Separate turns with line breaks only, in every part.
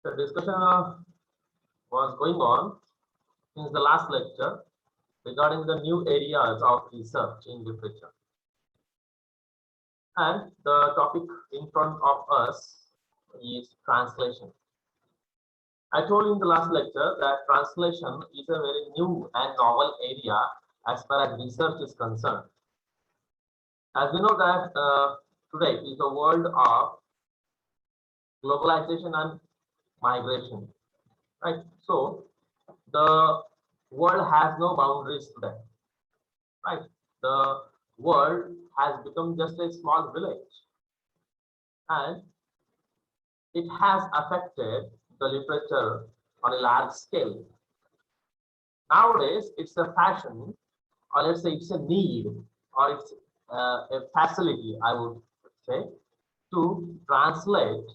The discussion was going on since the last lecture regarding the new areas of research in literature. And the topic in front of us is translation. I told in the last lecture that translation is a very new and novel area as far as research is concerned. As we know that today is a world of globalization and migration, right? So the world has no boundaries today, right? The world has become just a small village, and it has affected the literature on a large scale. Nowadays, it's a fashion, or let's say it's a need, or it's a facility, I would say, to translate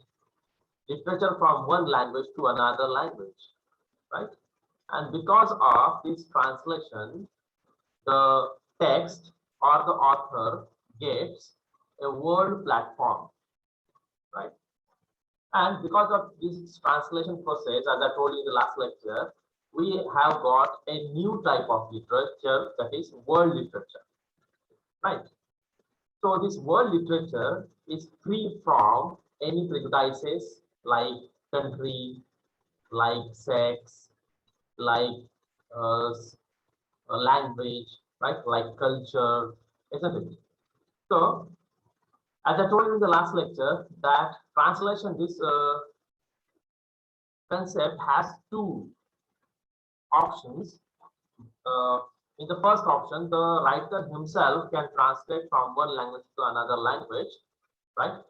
literature from one language to another language, right? And because of this translation, the text or the author gets a world platform, right? And because of this translation process, as I told you in the last lecture, we have got a new type of literature, that is world literature, right? So this world literature is free from any prejudices like country, like sex, like language, right? Like culture, isn't it? So, as I told you in the last lecture, that translation, this concept has two options. Uh, in the first option, the writer himself can translate from one language to another language, right?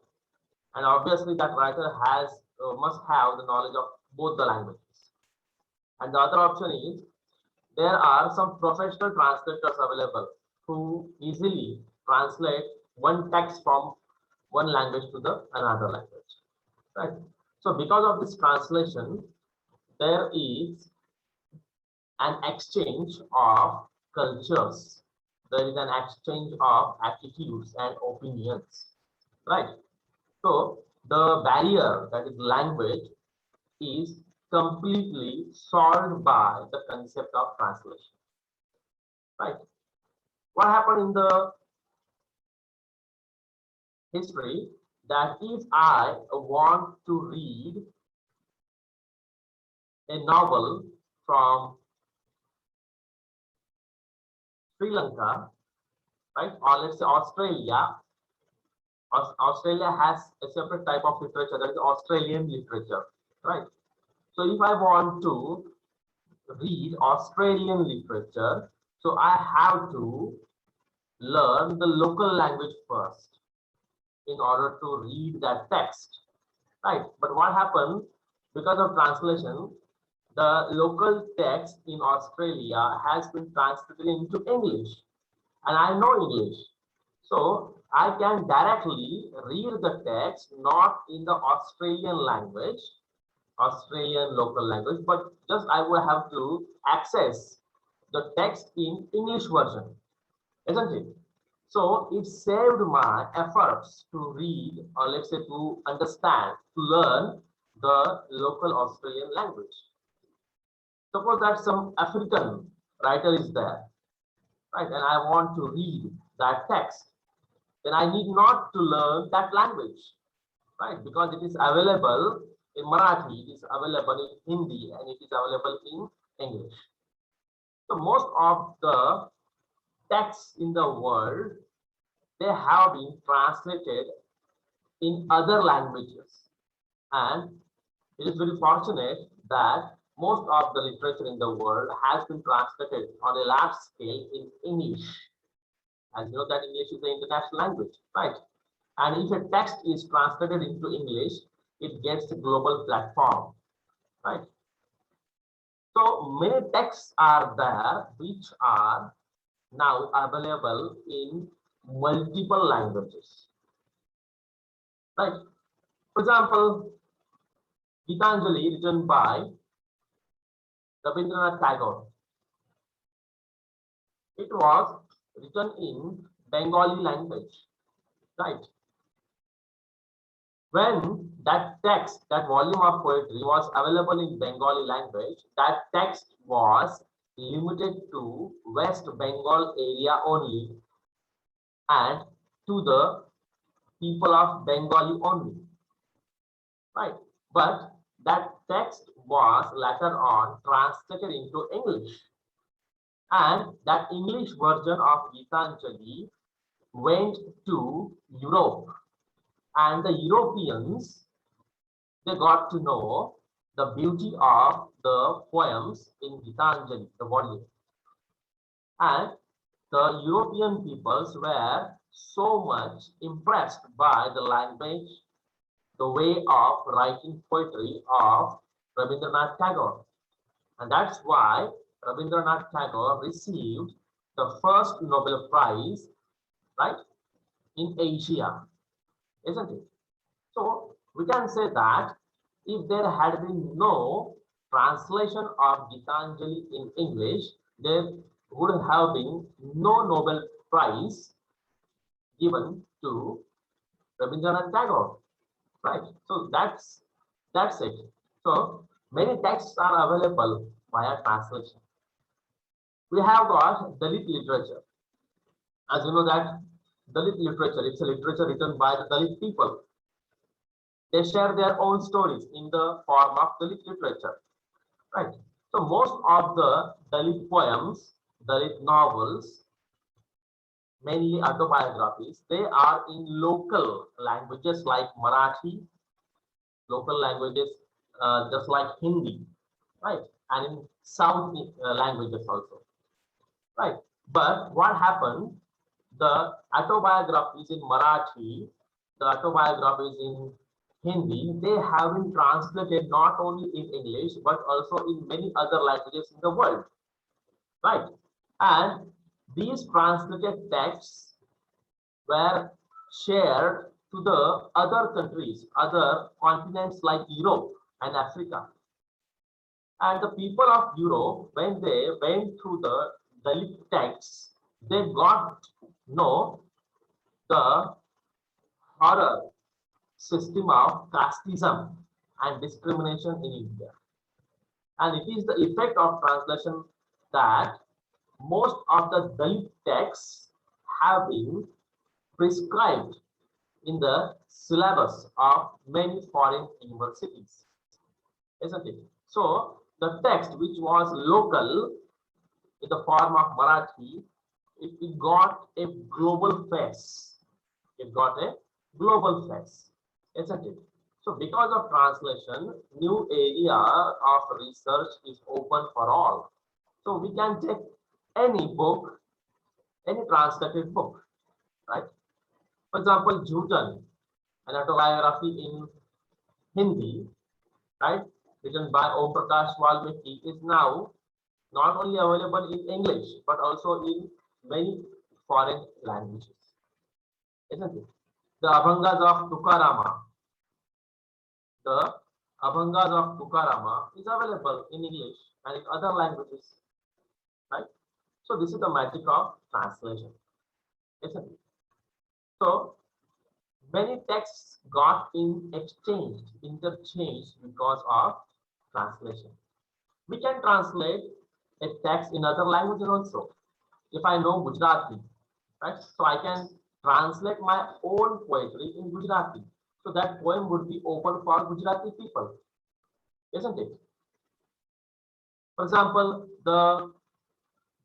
And obviously, that writer has must have the knowledge of both the languages. And the other option is there are some professional translators available who easily translate one text from one language to the another language, right? So because of this translation, there is an exchange of cultures, there is an exchange of attitudes and opinions, right? So the barrier, that is language, is completely solved by the concept of translation, right? What happened in the history, that if I want to read a novel from Sri Lanka, right, or let's say Australia, Australia has a separate type of literature, that is Australian literature, right? So if I want to read Australian literature, so I have to learn the local language first in order to read that text, right? But what happened, because of translation, the local text in Australia has been translated into English, and I know English, so I can directly read the text not in the Australian language, Australian local language, but just I will have to access the text in English version, isn't it? So it saved my efforts to read, or let's say to understand, to learn the local Australian language. Suppose that some African writer is there, right, and I want to read that text, then I need not to learn that language, right, because it is available in Marathi, it is available in Hindi, and it is available in English. So most of the texts in the world, they have been translated in other languages, and it is very fortunate that most of the literature in the world has been translated on a large scale in English. As you know that English is the international language, right? And if a text is translated into English, it gets a global platform, right? So many texts are there which are now available in multiple languages, right? For example, Gitanjali, written by Rabindranath Tagore, it was written in Bengali language, right? When that text, that volume of poetry was available in Bengali language. That text was limited to West Bengal area only and to the people of Bengali only, right? But that text was later on translated into English, and that English version of Gitanjali went to Europe, and the Europeans, they got to know the beauty of the poems in Gitanjali, the volume. And the European peoples were so much impressed by the language, the way of writing poetry of Rabindranath Tagore. And that's why Rabindranath Tagore received the first Nobel Prize, right, in Asia, isn't it? So we can say that if there had been no translation of Gitanjali in English, there would have been no Nobel Prize given to Rabindranath Tagore, right? So that's it. So many texts are available via translation. We have got Dalit literature. As you know that Dalit literature, it's a literature written by the Dalit people. They share their own stories in the form of Dalit literature, right? So most of the Dalit poems, Dalit novels, mainly autobiographies, they are in local languages like Marathi, local languages just like Hindi, right? And in South languages also, right? But what happened? The autobiographies in Marathi, the autobiographies in Hindi, they have been translated not only in English but also in many other languages in the world, right? And these translated texts were shared to the other countries, other continents like Europe and Africa. And the people of Europe, when they went through the Dalit texts, they got to know the horror system of casteism and discrimination in India. And it is the effect of translation that most of the Dalit texts have been prescribed in the syllabus of many foreign universities, isn't it? So the text which was local in the form of Marathi, it got a global face. It got a global face, isn't it? So because of translation, new area of research is open for all. So we can take any book, any translated book, right? For example, Jhujan, an autobiography in Hindi, right, written by Om Prakash Valmiki, is now not only available in English but also in many foreign languages, isn't it? The Abhangas of Tukarama, the Abhangas of Tukarama is available in English and in other languages, right? So this is the magic of translation, isn't it? So many texts got interchanged because of translation. We can translate a text in other languages also. If I know Gujarati, right, so I can translate my own poetry in Gujarati. So that poem would be open for Gujarati people, isn't it? For example, the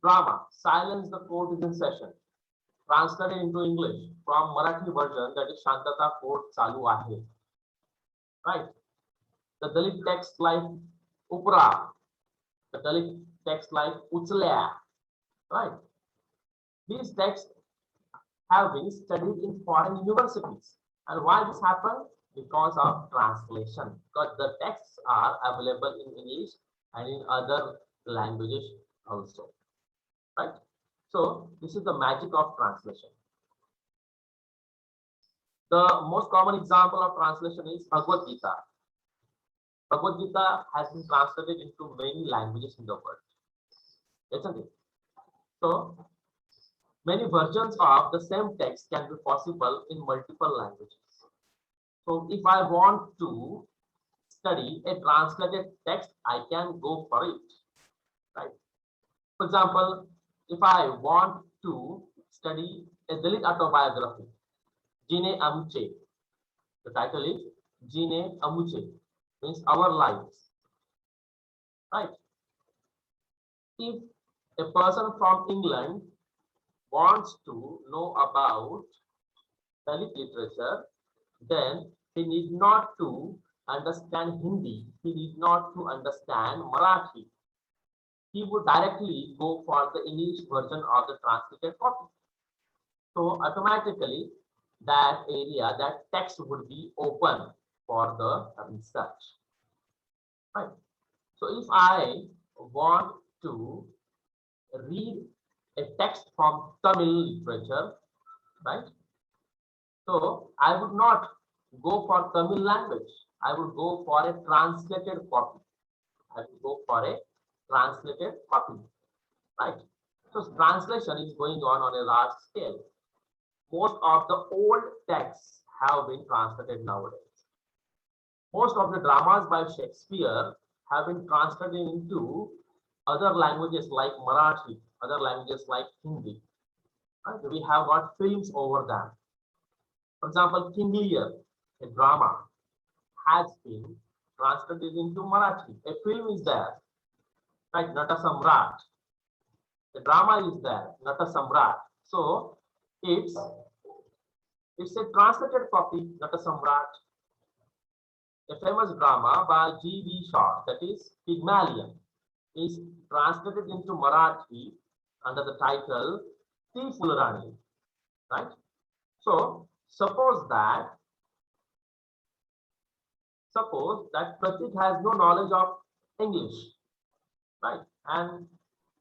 drama Silence the Court is in Session, translated into English from Marathi version, that is Shantata Court Chalu Ahe, right? The Dalit text like Upra, the Dalit text like Uchlya, right? These texts have been studied in foreign universities. And why this happened? Because of translation. Because the texts are available in English and in other languages also, right? So this is the magic of translation. The most common example of translation is Bhagavad Gita. Bhagavad Gita has been translated into many languages in the world, isn't it? So many versions of the same text can be possible in multiple languages. So if I want to study a translated text, I can go for it, right? For example, if I want to study a Dalit autobiography, Jine Amuche, the title is Jine Amuche, means Our Lives, right? If a person from England wants to know about Dalit literature, then he need not to understand Hindi, he need not to understand Marathi. He would directly go for the English version of the translated copy. So automatically that area, that text would be open for the research. Right. So if I want to read a text from Tamil literature, right? So I would not go for Tamil language. I would go for a translated copy. I would go for a translated copy, right? So translation is going on a large scale. Most of the old texts have been translated nowadays. Most of the dramas by Shakespeare have been translated into other languages like Marathi, other languages like Hindi. Right? We have got films over them. For example, King Lear, a drama, has been translated into Marathi. A film is there, like Nata Samrat. The drama is there, Nata Samrat. So it's a translated copy, Nata Samrat. A famous drama by G.B. Shaw, that is Pygmalion, is translated into Marathi under the title Thi Fularani, right? So suppose that Pratik has no knowledge of English, right? And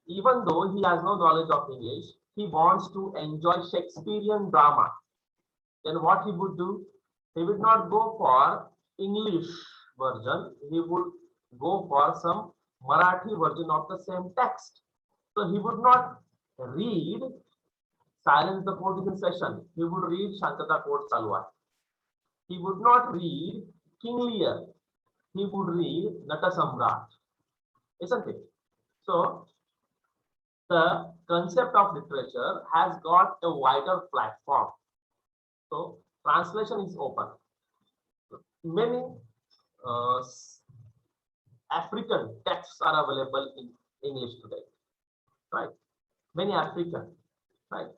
even though he has no knowledge of English, he wants to enjoy Shakespearean drama. Then what he would do? He would not go for English version, he would go for some Marathi version of the same text. So he would not read Silence the Court is in Session. He would read Shantata Court Salwa. He would not read King Lear. He would read Nata Samrat. Isn't it? So the concept of literature has got a wider platform. So translation is open. Many African texts are available in English today, right? Many African, right?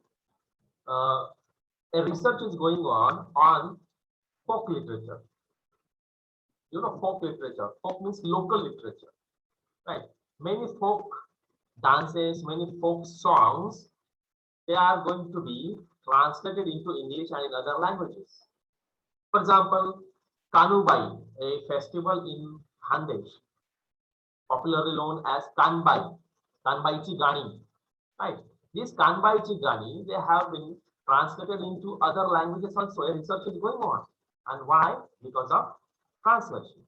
A research is going on folk literature. You know, folk literature. Folk means local literature, right? Many folk dances, many folk songs, they are going to be translated into English and in other languages. For example, Kanubai, a festival in Khandesh, popularly known as Kanbai, Kanbaichi Gani, right? These Kanbaichi Gani, they have been translated into other languages also. A research is going on. And why? Because of translation.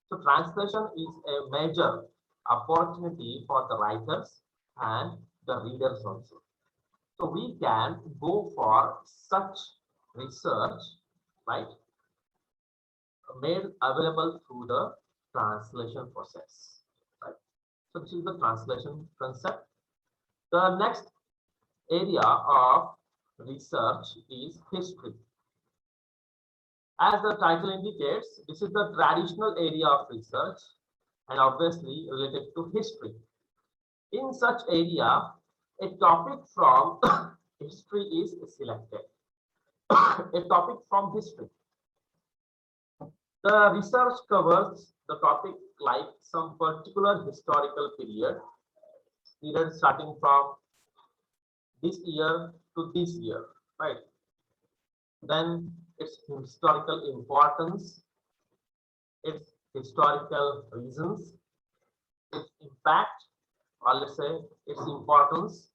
So translation is a major opportunity for the writers and the readers also. So we can go for such research, right, made available through the translation process, right? So this is the translation concept. The next area of research is history. As the title indicates, this is the traditional area of research and obviously related to history. In such area, a topic from history is selected. A topic from history. The research covers the topic like some particular historical period starting from this year to this year, right? Then its historical importance, its historical reasons, its impact, or let's say its importance,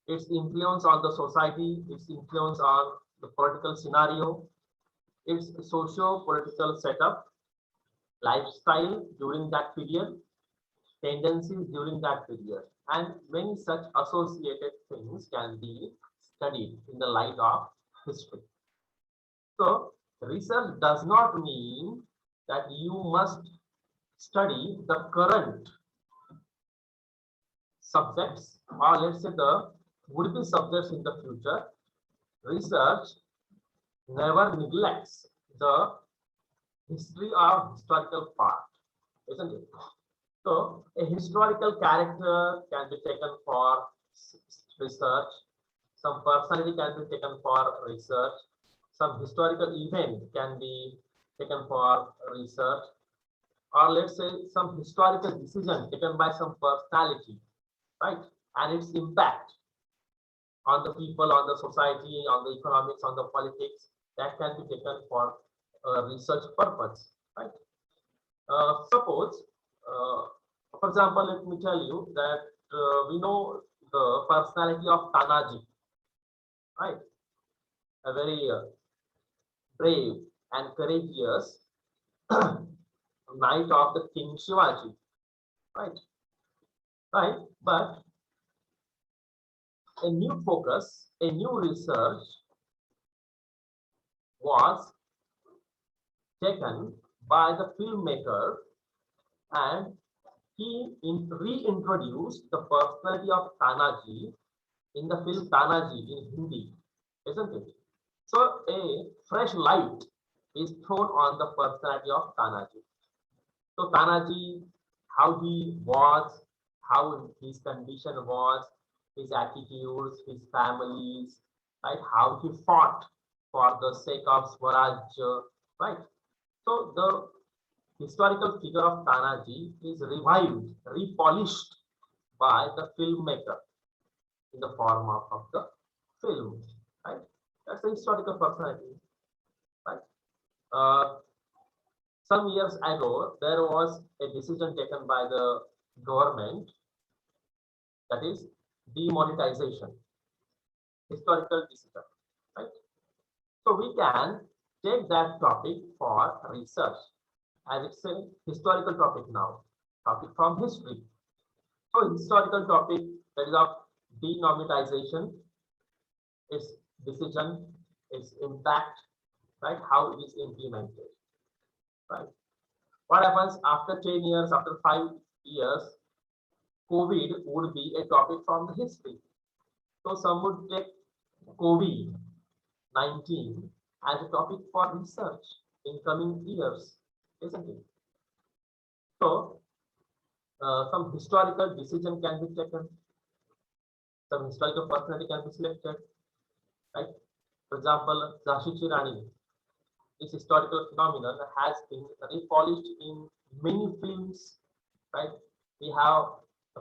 its influence on the society, its influence on the political scenario, its socio-political setup, lifestyle during that period, tendencies during that period, and many such associated things can be studied in the light of history. So Research does not mean that you must study the current subjects, or let's say the would-be subjects in the future. Research never neglects the history or historical part, isn't it? So a historical character can be taken for research, some personality can be taken for research, some historical event can be taken for research, or let's say some historical decision taken by some personality, right? And its impact on the people, on the society, on the economics, on the politics, that can be taken for research purpose, right? Suppose, for example, let me tell you that we know the personality of Tanaji, right? A very brave and courageous knight of the King Shivaji, right? Right, but a new focus, a new research was taken by the filmmaker, and he reintroduced the personality of Tanaji in the film Tanaji in Hindi, isn't it? So a fresh light is thrown on the personality of Tanaji. So Tanaji, how he was, how his condition was, his attitudes, his families, right? How he fought for the sake of Swaraj, right? So the historical figure of Tanaji is revived, repolished by the filmmaker in the form of the film, right? That's a historical personality, right? Uh, some years ago, there was a decision taken by the government, that is demonetization, historical decision, right? So we can take that topic for research, as it's a historical topic now, topic from history. So historical topic, that is of demonetization, its decision, its impact, right? How it is implemented, right? What happens after 10 years, after 5 years, COVID would be a topic from the history. So some would take COVID-19 as a topic for research in coming years, isn't it? So some historical decision can be taken, some historical personality can be selected, right? For example, Jhansi Ki Rani, this historical phenomenon has been repolished in many films, right? We have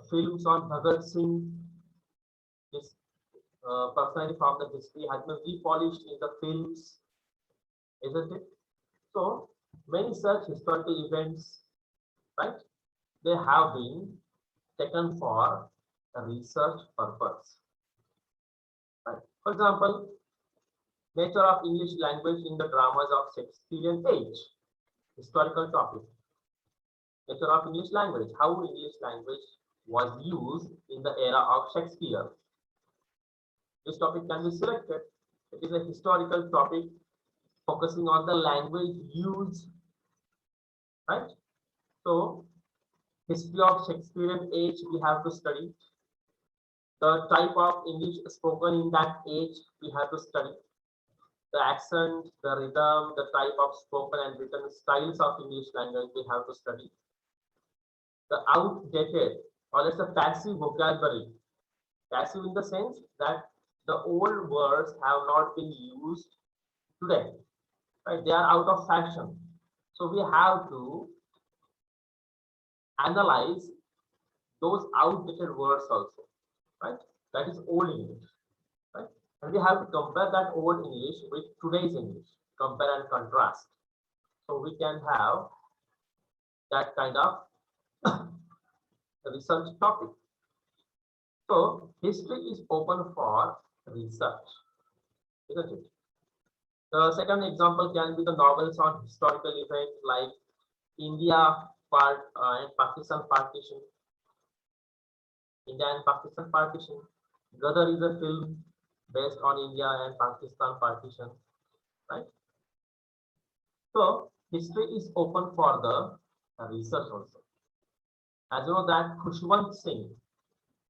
films on Bhagat Singh. This personality from the history has been repolished in the films, isn't it? So many such historical events, right? They have been taken for a research purpose, right? For example, nature of English language in the dramas of Shakespearean age, historical topic. Nature of English language, how English language was used in the era of Shakespeare. This topic can be selected. It is a historical topic focusing on the language used, right? So, history of Shakespearean age we have to study. The type of English spoken in that age we have to study. The accent, the rhythm, the type of spoken and written styles of English language we have to study. The outdated, or let's say passive vocabulary. Passive in the sense that the old words have not been used today, right? They are out of fashion. So we have to analyze those outdated words also, right? That is old English, right? And we have to compare that old English with today's English, compare and contrast. So we can have that kind of research topic. So history is open for research, isn't it? The second example can be the novels on historical events like India and Pakistan partition. India and Pakistan partition. Gadar is a film based on India and Pakistan partition, right? So history is open for the research also. As you know that Khushwant Singh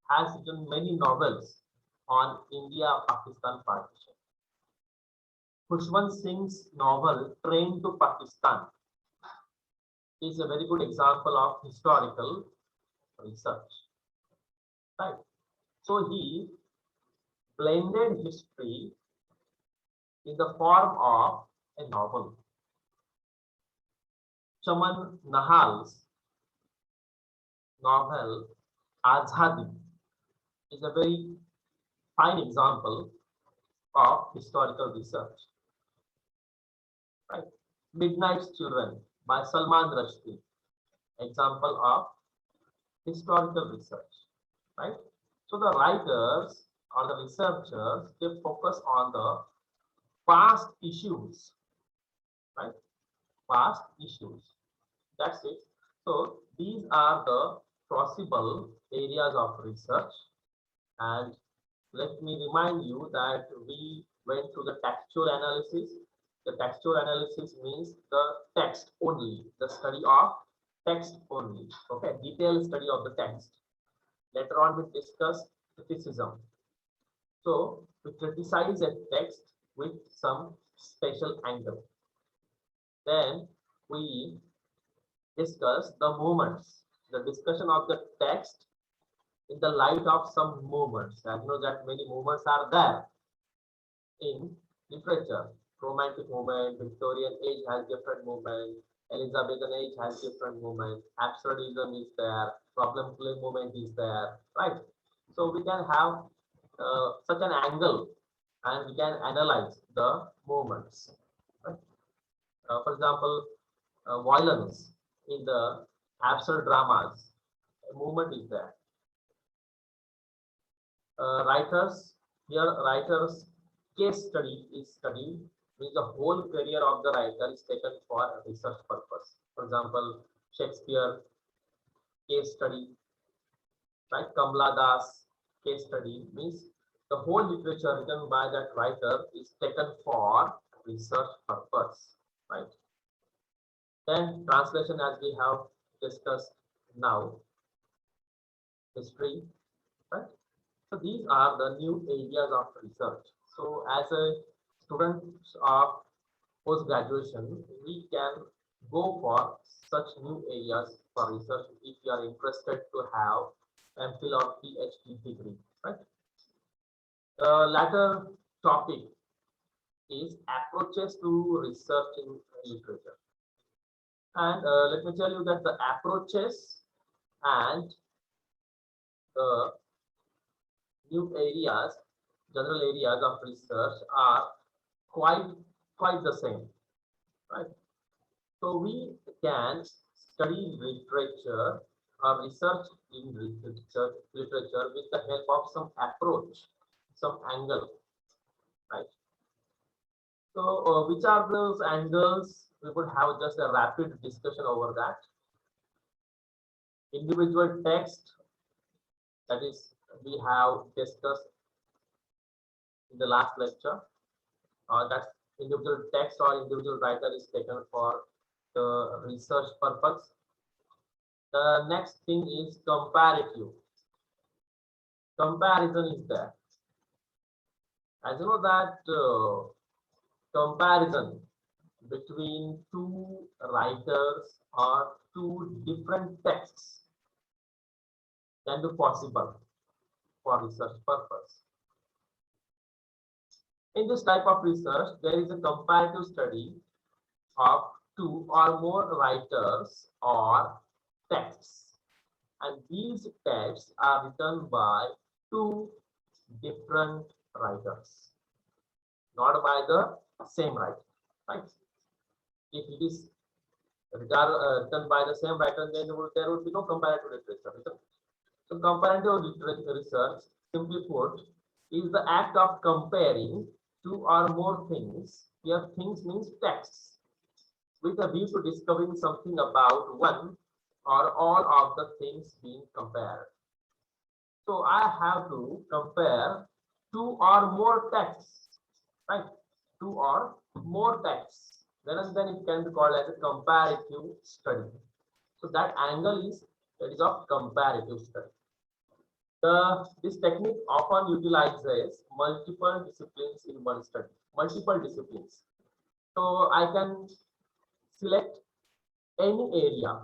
has written many novels on India-Pakistan partition. Khushwant Singh's novel Train to Pakistan is a very good example of historical research. Right. So he blended history in the form of a novel. Chaman Nahal's novel Azadi is a very fine example of historical research. Right. Midnight's Children by Salman Rushdie, example of historical research. Right. So the writers or the researchers, they focus on the past issues, right? Past issues. That's it. So these are the possible areas of research. And let me remind you that we went through the textual analysis. The textual analysis means the text only, the study of text only. Okay, detailed study of the text. Later on, we discuss criticism. So we criticize a text with some special angle. Then we discuss the movements, the discussion of the text in the light of some movements. I know that many movements are there in literature. Romantic movement, Victorian age has different movement, Elizabethan age has different movement, absurdism is there, problem play movement is there, right? So we can have such an angle and we can analyze the movements. Right? For example, violence in the absurd dramas, a movement is there. Writers, here writers case study is studied, means the whole career of the writer is taken for research purpose. For example, Shakespeare case study, right? Kamala Das case study means the whole literature written by that writer is taken for research purpose, right? Then translation, as we have discussed now, history, right? So these are the new areas of research. So as a student of post graduation, we can go for such new areas for research if you are interested to have MPhil or PhD degree, right? The latter topic is approaches to research in literature. And let me tell you that the approaches and the new areas, general areas of research are quite the same, right? So we can study literature or research in literature with the help of some approach, some angle, right? So which are those angles? We would have just a rapid discussion over that. Individual text, that is we have discussed in the last lecture. That individual text or individual writer is taken for the research purpose. The next thing is comparative. Comparison is there. As you know that comparison between two writers or two different texts can be possible for research purpose. In this type of research, there is a comparative study of two or more writers or texts, and these texts are written by two different writers, not by the same writer, right? If it is written by the same writer, then there would be no comparative literature. So comparative literature research, simply put, is the act of comparing two or more things. Here things means texts, with a view to discovering something about one or all of the things being compared. So I have to compare two or more texts, right? Two or more texts. then it can be called as a comparative study. So that angle is that is of comparative study. This technique often utilizes multiple disciplines in one study, multiple disciplines. So I can select any area,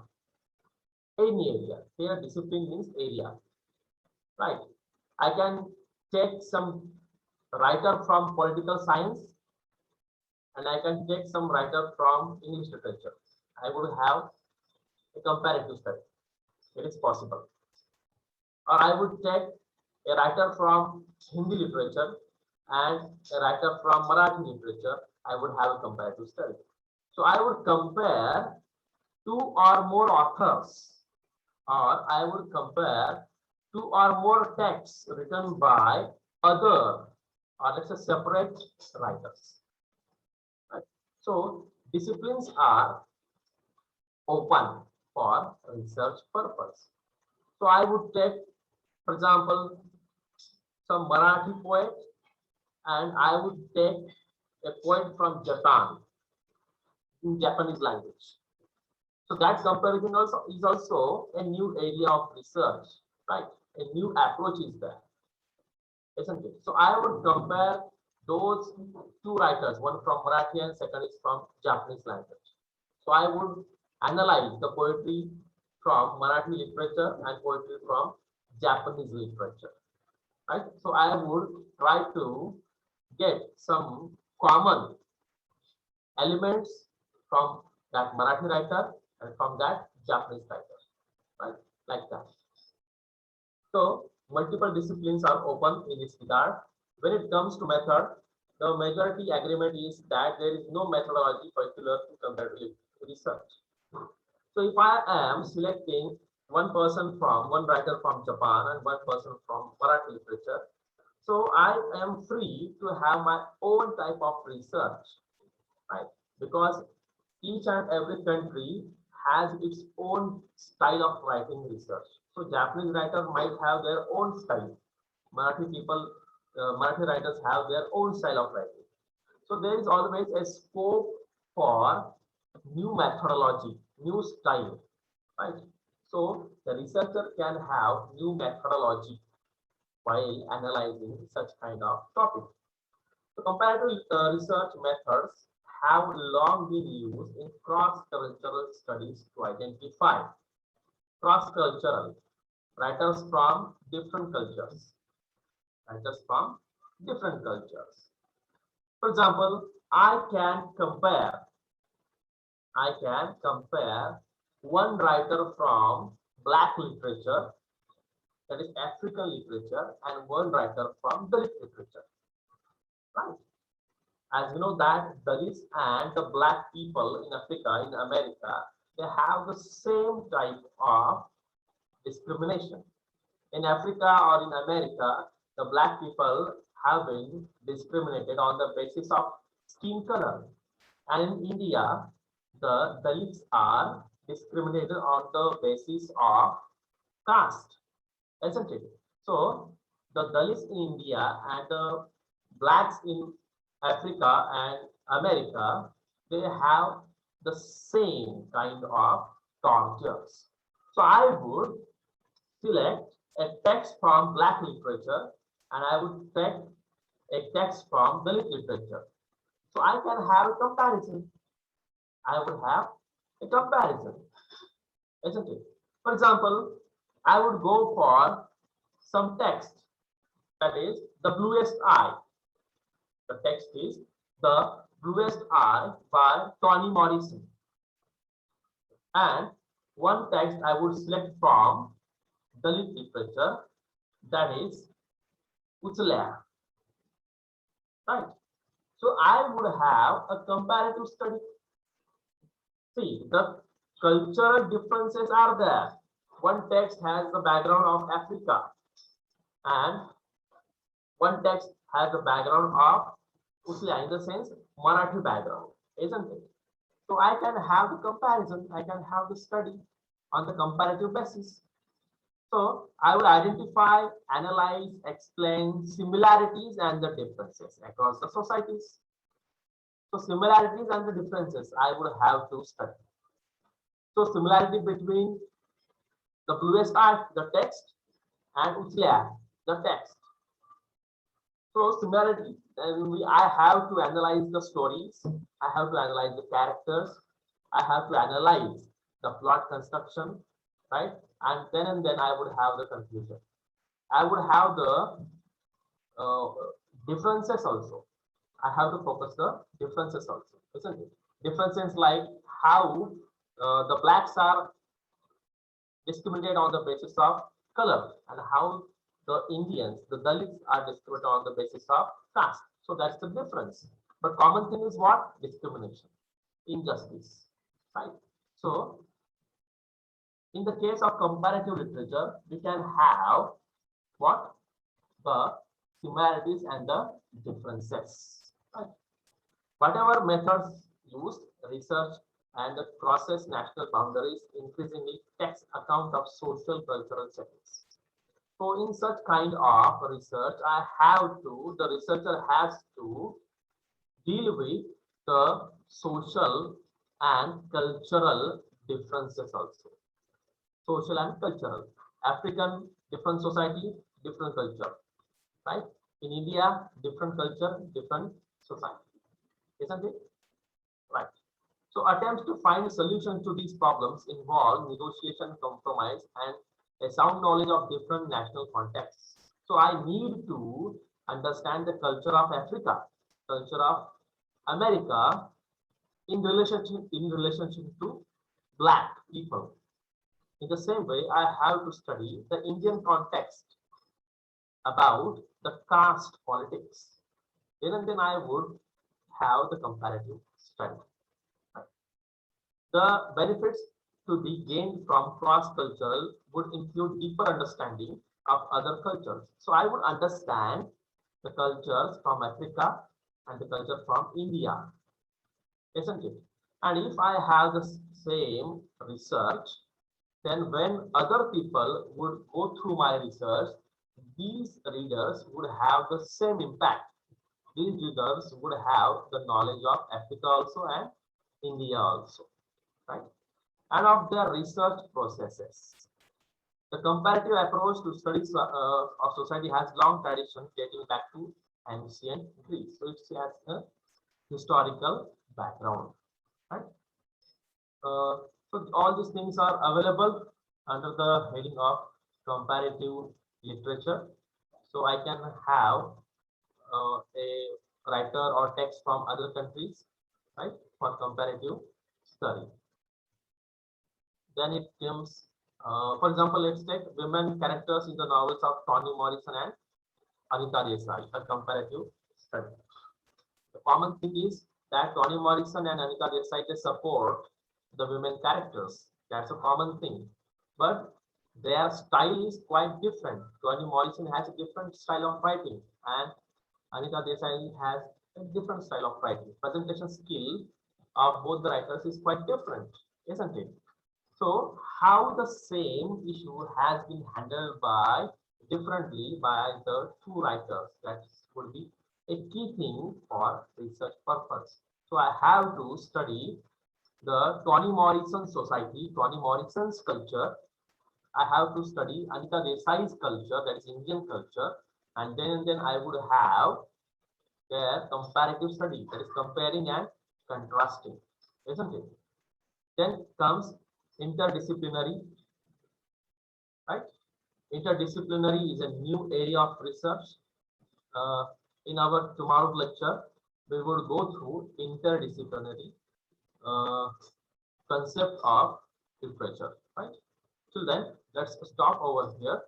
any area. Here discipline means area, right? I can take some writer from political science and I can take some writer from English literature. I would have a comparative study. It is possible. Or I would take a writer from Hindi literature and a writer from Marathi literature. I would have a comparative study. So I would compare two or more authors, or I would compare two or more texts written by other, or let's say separate writers. Right? So disciplines are open for research purpose. So I would take, for example, some Marathi poet, and I would take a poet from Japan in Japanese language. So that comparison also is also a new area of research, right? A new approach is there, isn't it? So I would compare those two writers, one from Marathi and second is from Japanese language. So I would analyze the poetry from Marathi literature and poetry from Japanese literature, right? So I would try to get some common elements from that Marathi writer and from that Japanese writer, right? Like that. So multiple disciplines are open in this regard. When it comes to method, the majority agreement is that there is no methodology particular to comparative research. So if I am selecting one person from one writer from Japan and one person from Marathi literature, so I am free to have my own type of research, right? Because each and every country has its own style of writing research. So Japanese writers might have their own style. Marathi writers have their own style of writing. So there is always a scope for new methodology, new style, right? So the researcher can have new methodology while analyzing such kind of topic. So comparative research methods have long been used in cross-cultural studies to identify cross-cultural writers from different cultures. Writers from different cultures. For example, I can compare one writer from Black literature, that is African literature, and one writer from Dalit literature. Right? As you know that Dalits and the Black people in Africa, in America, they have the same type of discrimination. In Africa or in America, the Black people have been discriminated on the basis of skin color. And in India, the Dalits are discriminated on the basis of caste, isn't it? So the Dalits in India and the Blacks in Africa and America, they have the same kind of tortures. So I would select a text from Black literature and I would take a text from Dalit literature. So I can have a comparison. I would have a comparison, isn't it? For example, I would go for some text, that is The Bluest Eye. The text is The Bluest Eye by Toni Morrison. And one text I would select from Dalit literature, that is Uchlea. Right? So I would have a comparative study. See, the cultural differences are there. One text has the background of Africa and one text has the background of Uchlea, in the sense Marathi background, isn't it? So I can have the comparison, I can have the study on the comparative basis. So I will identify, analyze, explain similarities and the differences across the societies. So similarities and the differences I would have to study. So similarity between the bluest art, the text, and Utlea, the text. So similarity, then I have to analyze the stories, I have to analyze the characters, I have to analyze the plot construction, right? And then I would have the conclusion. I would have the uh, differences also. I have to focus the differences also, isn't it? Differences like how the blacks are discriminated on the basis of color and how the Indians, the Dalits are discriminated on the basis of caste. So that's the difference. But common thing is what? Discrimination, injustice, right? So in the case of comparative literature, we can have what? The similarities and the differences. Right? Whatever methods used, research and the process national boundaries increasingly takes account of social cultural settings. So in such kind of research, the researcher has to deal with the social and cultural differences also. Social and cultural. African, different society, different culture, right? In India, different culture, different society, isn't it? Right. So attempts to find solutions to these problems involve negotiation, compromise, and a sound knowledge of different national contexts. So I need to understand the culture of Africa, culture of America in relationship to black people. In the same way, I have to study the Indian context about the caste politics. Then I would have the comparative study. The benefits to be gained from cross-cultural would include deeper understanding of other cultures. So I would understand the cultures from Africa and the culture from India, isn't it? And if I have the same research, then when other people would go through my research, these readers would have the same impact. These readers would have the knowledge of Africa also and India also, right? And of their research processes. The comparative approach to studies of society has long tradition dating back to ancient Greece. So it has a historical background, right? So all these things are available under the heading of comparative literature. So I can have a writer or text from other countries, right, for comparative study. Then it comes, for example, let's take women characters in the novels of Toni Morrison and Anita Desai, a comparative study. The common thing is that Toni Morrison and Anita Desai they support the women characters. That's a common thing. But their style is quite different. Toni Morrison has a different style of writing, and Anita Desai has a different style of writing. Presentation skill of both the writers is quite different, isn't it? So how the same issue has been handled by differently by the two writers, that would be a key thing for research purpose. So I have to study the Toni Morrison society, Toni Morrison's culture. I have to study Anita Desai's culture, that is Indian culture, and then I would have their comparative study, that is comparing and contrasting, isn't it? Then comes interdisciplinary, right? Interdisciplinary is a new area of research. In our tomorrow lecture, we will go through interdisciplinary concept of literature, right? Till then, let's stop over here.